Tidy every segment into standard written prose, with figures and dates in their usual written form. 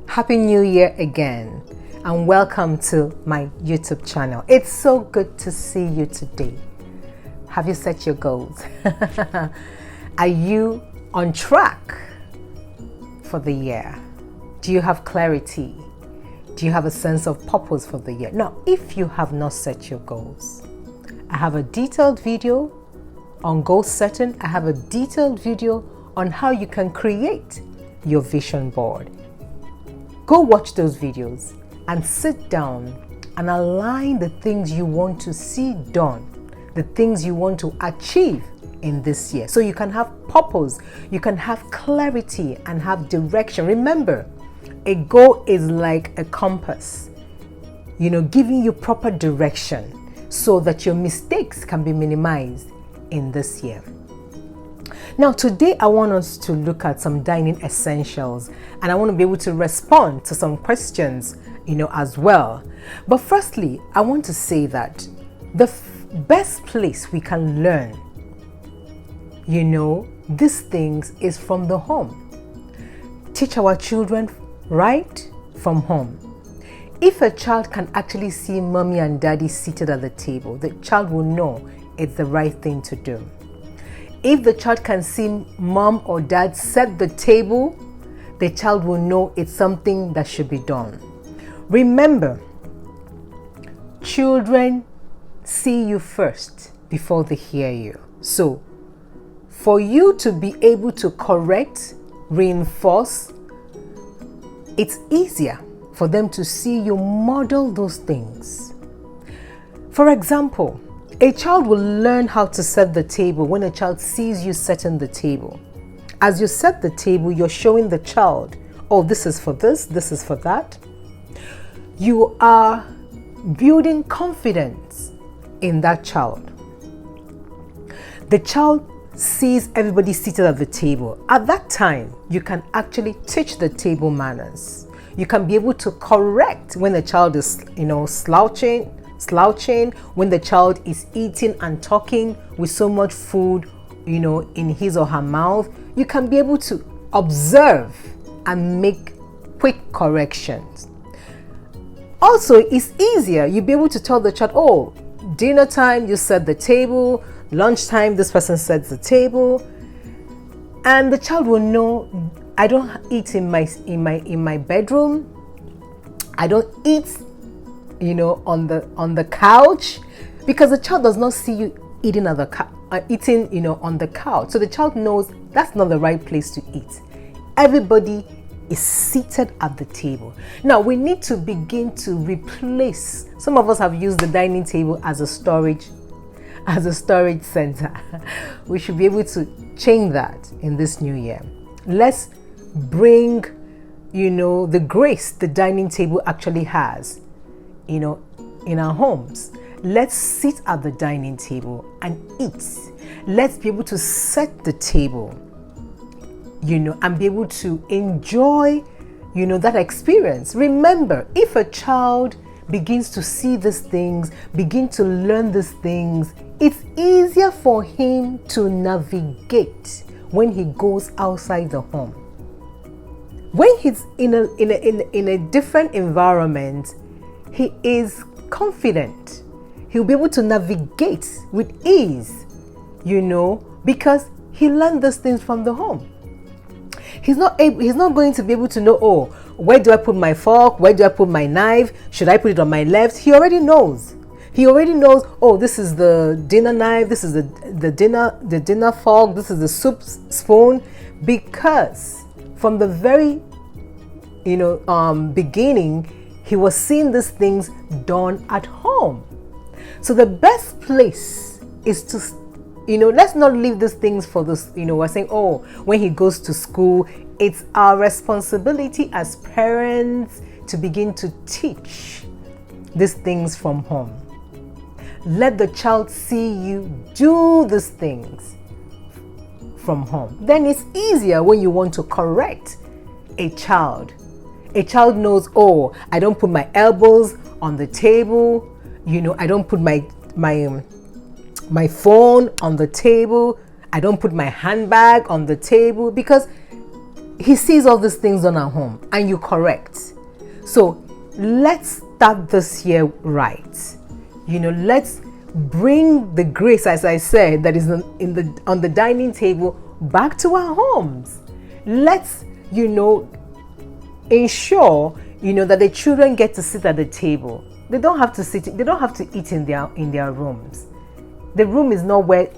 Happy New Year again, and welcome to my YouTube channel. It's so good to see you today. Have you set your goals? Are you on track for the year? Do you have clarity? Do you have a sense of purpose for the year? Now, if you have not set your goals, I have a detailed video on goal setting. I have a detailed video on how you can create your vision board. Go watch those videos and sit down and align the things you want to see done, the things you want to achieve in this year, so you can have purpose, you can have clarity and have direction. Remember, a goal is like a compass, giving you proper direction so that your mistakes can be minimized in this year. Now, today I want us to look at some dining essentials, and I want to be able to respond to some questions, as well. But firstly, I want to say that the best place we can learn, these things is from the home. Teach our children right from home. If a child can actually see mommy and daddy seated at the table, the child will know it's the right thing to do. If the child can see mom or dad set the table, the child will know it's something that should be done. Remember, children see you first before they hear you. So, for you to be able to correct, reinforce, it's easier for them to see you model those things. For example, a child will learn how to set the table when a child sees you setting the table. As you set the table, you're showing the child, oh, this is for this is for that. You are building confidence in that child. The child sees everybody seated at the table. At that time, you can actually teach the table manners. You can be able to correct when the child is, slouching, when the child is eating and talking with so much food, in his or her mouth. You can be able to observe and make quick corrections. Also, it's easier. You'll be able to tell the child, oh, dinner time, you set the table. Lunchtime, this person sets the table. And the child will know, I don't eat in my bedroom. I don't eat on the couch, because the child does not see you eating on the couch. So the child knows that's not the right place to eat. Everybody is seated at the table. Now we need to begin to replace. Some of us have used the dining table as a storage center. We should be able to change that in this new year. Let's bring, the grace the dining table actually has, in our homes. Let's sit at the dining table and eat. Let's be able to set the table, and be able to enjoy, that experience. Remember, if a child begins to see these things, begin to learn these things, it's easier for him to navigate when he goes outside the home. When he's in a different environment, he is confident. He'll be able to navigate with ease, because he learned those things from the home. He's not going to be able to know, oh, where do I put my fork? Where do I put my knife? Should I put it on my left? He already knows. Oh, this is the dinner knife. This is the dinner fork. This is the soup spoon. Because from the very, beginning, he was seeing these things done at home. So the best place is to, let's not leave these things for this, we're saying, oh, when he goes to school. It's our responsibility as parents to begin to teach these things from home. Let the child see you do these things from home. Then it's easier when you want to correct a child. A child knows, oh, I don't put my elbows on the table. I don't put my phone on the table. I don't put my handbag on the table, because he sees all these things done at home and you correct. So let's start this year right. Let's bring the grace, as I said, that is on the dining table back to our homes. Let's ensure that the children get to sit at the table. They don't have to eat in their rooms. The room is not where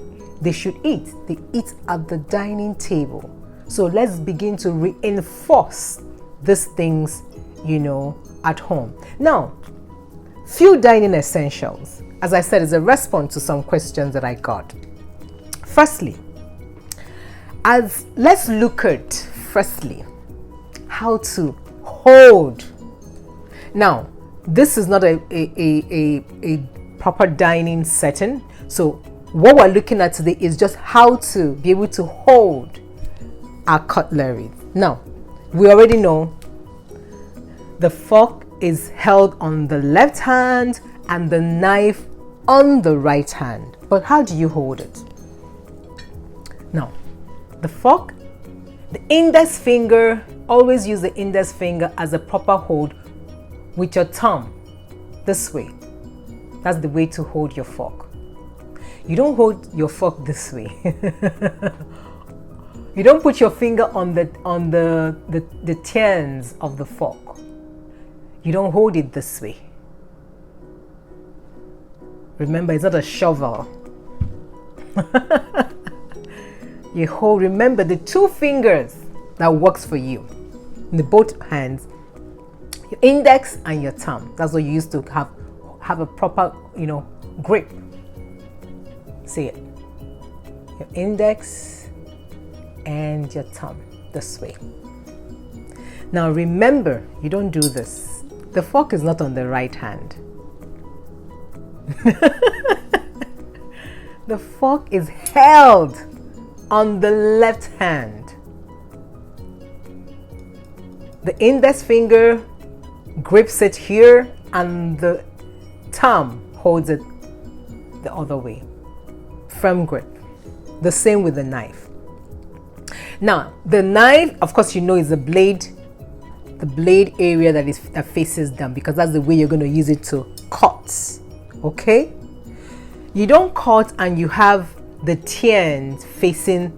they should eat. They eat at the dining table. So let's begin to reinforce these things at home. Now, few dining essentials, as I said, is a response to some questions that I got. Firstly, let's look at how to hold. Now, this is not a proper dining setting. So what we're looking at today is just how to be able to hold our cutlery. Now, we already know the fork is held on the left hand and the knife on the right hand. But how do you hold it? Now, the fork, the index finger, always use the index finger as a proper hold with your thumb this way. That's the way to hold your fork. You don't hold your fork this way. You don't put your finger on the tines of the fork. You don't hold it this way. Remember, it's not a shovel. Remember the two fingers that works for you. In the both hands, your index and your thumb. That's what you used to have a proper, grip. See it. Your index and your thumb this way. Now remember, you don't do this. The fork is not on the right hand. The fork is held on the left hand. The index finger grips it here and the thumb holds it the other way. Firm grip. The same with the knife. Now, the knife, of course, is the blade area that faces down, because that's the way you're going to use it to cut. Okay? You don't cut and you have the tines facing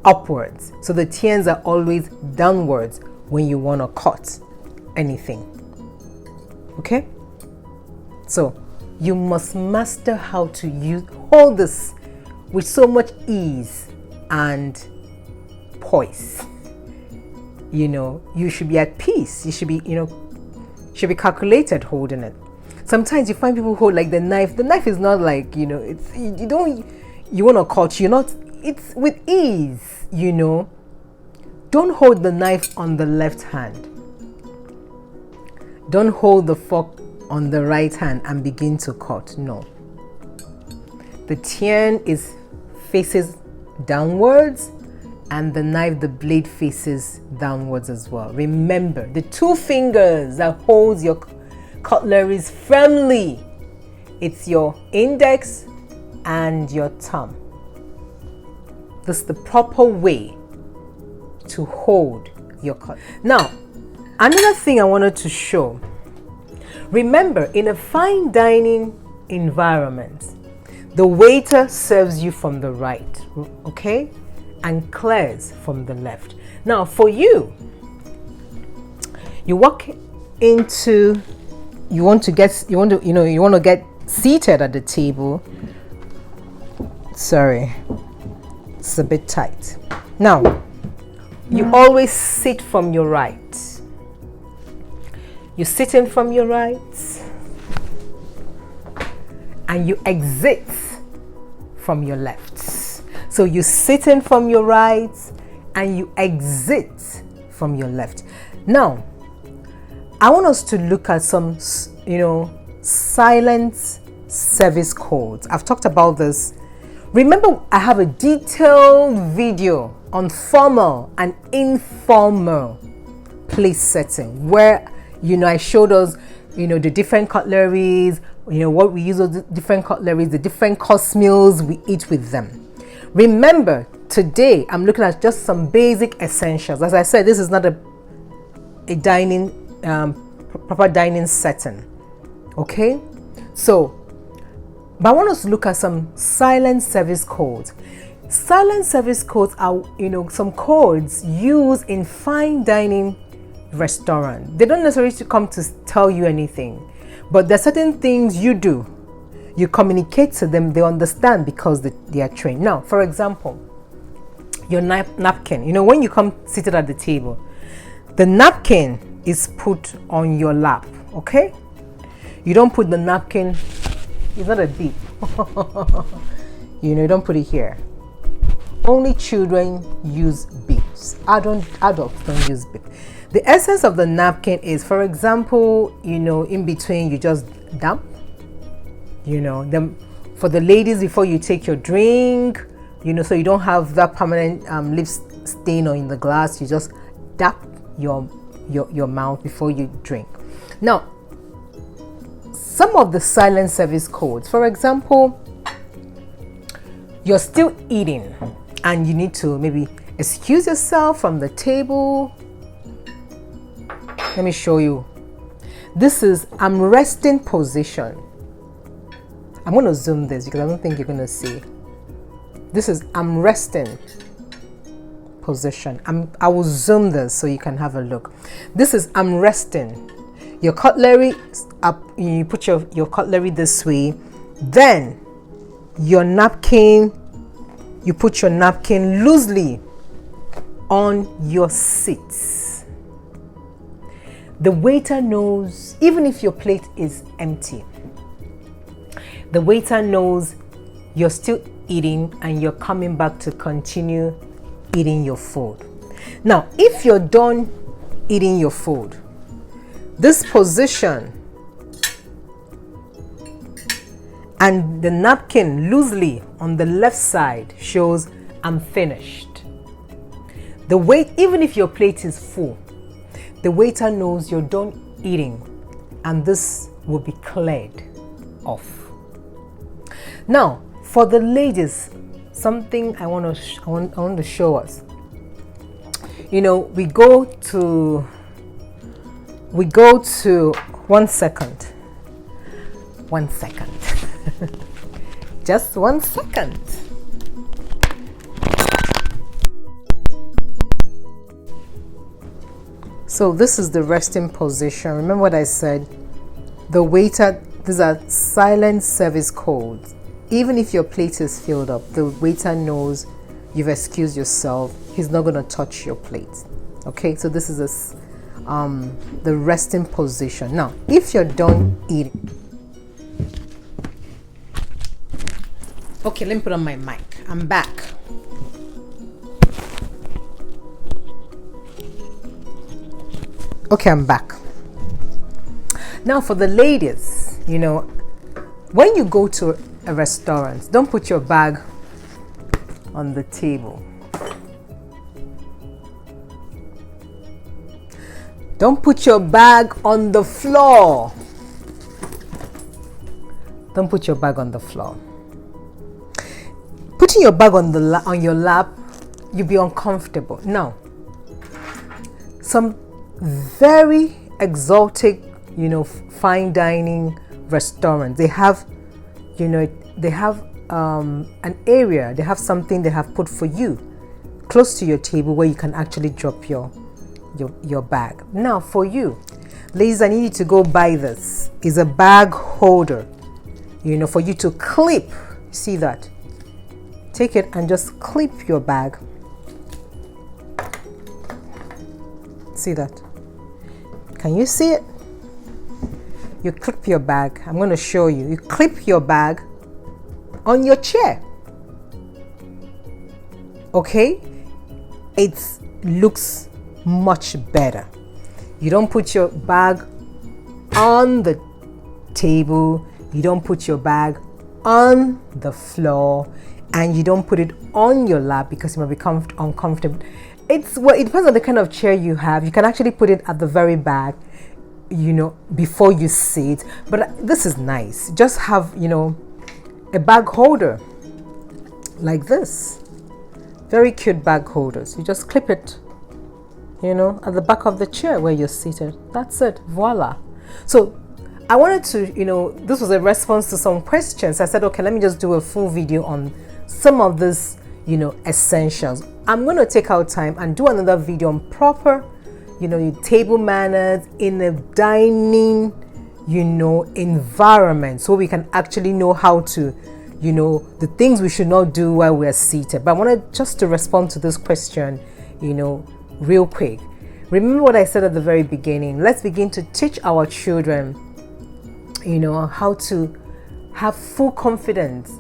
upwards. So the tines are always downwards when you want to cut anything. Okay? So you must master how to hold this with so much ease and poise. You should be at peace. You should be calculated holding it. Sometimes you find people hold like the knife. The knife is not like, you want to cut, it's with ease, Don't hold the knife on the left hand. Don't hold the fork on the right hand and begin to cut. No. The tine faces downwards and the knife, the blade faces downwards as well. Remember, the two fingers that holds your cutleries firmly, it's your index and your thumb. This is the proper way to hold your cutlery. Now, another thing I wanted to show. Remember, in a fine dining environment, the waiter serves you from the right, okay, and clears from the left. Now, for you walk into, you want to get seated at the table. Sorry, it's a bit tight. Now, you always sit from your right. You sit in from your right and you exit from your left. So you sit in from your right and you exit from your left. Now, I want us to look at some, silent service codes. I've talked about this. Remember, I have a detailed video on formal and informal place setting where, I showed us, the different cutleries, what we use of the different cutleries, the different course meals we eat with them. Remember today I'm looking at just some basic essentials. As I said, this is not a dining proper dining setting, okay? So but I want us to look at some silent service codes. Silent service codes are, some codes used in fine dining restaurant. They don't necessarily come to tell you anything, but there are certain things you do. You communicate to them, they understand because they are trained. Now, for example, your napkin. When you come seated at the table, the napkin is put on your lap, okay? You don't put the napkin, it's not a beep. You don't put it here. Only children use beeps. Adults don't use beep. The essence of the napkin is, for example, in between you just dump, for the ladies before you take your drink, so you don't have that permanent lip stain on the glass, you just dap your mouth before you drink. Now, some of the silent service codes, for example, you're still eating and you need to maybe excuse yourself from the table. Let me show you. This is I'm resting position. I'm going to zoom this because I don't think you're going to see. This is I'm resting position. I will zoom this so you can have a look. This is I'm resting. Your cutlery up, you put your cutlery this way, then your napkin, you put your napkin loosely on your seat. The waiter knows, even if your plate is empty, the waiter knows you're still eating and you're coming back to continue eating your food. Now, if you're done eating your food, this position and the napkin loosely on the left side shows I'm finished. The wait, even if your plate is full, the waiter knows you're done eating and this will be cleared off. Now, for the ladies, something I want to show us. We go to 1 second. 1 second. Just 1 second. So this is the resting position. Remember what I said? The waiter, these are silent service codes. Even if your plate is filled up, the waiter knows you've excused yourself. He's not going to touch your plate. Okay, so this is the resting position. Now, if you're done eating, okay, let me put on my mic. I'm back. Okay, I'm back. Now, for the ladies, when you go to a restaurant, don't put your bag on the table. Don't put your bag on the floor. Don't put your bag on the floor. Putting your bag on your lap, you'll be uncomfortable. Now, some very exotic, fine dining restaurants, they have, an area, they have something they have put for you close to your table where you can actually drop your bag. Now, for you, ladies, I need you to go buy this. It's a bag holder, for you to clip. See that? Take it and just clip your bag. See that? Can you see it? You clip your bag. I'm going to show you. You clip your bag on your chair. Okay? It looks much better. You don't put your bag on the table. You don't put your bag on the floor. And you don't put it on your lap because you might become uncomfortable. It depends on the kind of chair you have. You can actually put it at the very back, before you sit. But this is nice. Just have, a bag holder like this. Very cute bag holders. You just clip it, at the back of the chair where you're seated. That's it. Voila. So I wanted to, this was a response to some questions. I said, okay, let me just do a full video on some of this, essentials. I'm going to take out time and do another video on proper, table manners in a dining, environment, so we can actually know how to, the things we should not do while we're seated. But I wanted just to respond to this question, real quick. Remember what I said at the very beginning. Let's begin to teach our children, how to have full confidence,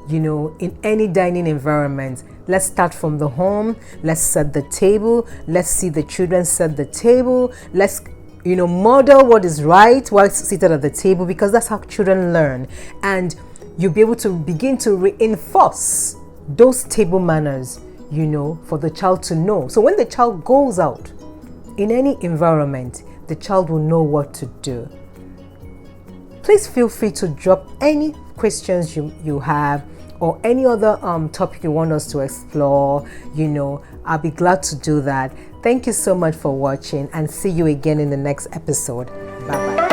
in any dining environment. Let's start from the home. Let's set the table. Let's see the children set the table. Let's, model what is right while seated at the table, because that's how children learn. And you'll be able to begin to reinforce those table manners, for the child to know. So when the child goes out in any environment, the child will know what to do. Please feel free to drop any questions you have, or any other topic you want us to explore. I'll be glad to do that. Thank you so much for watching, and see you again in the next episode. Bye bye.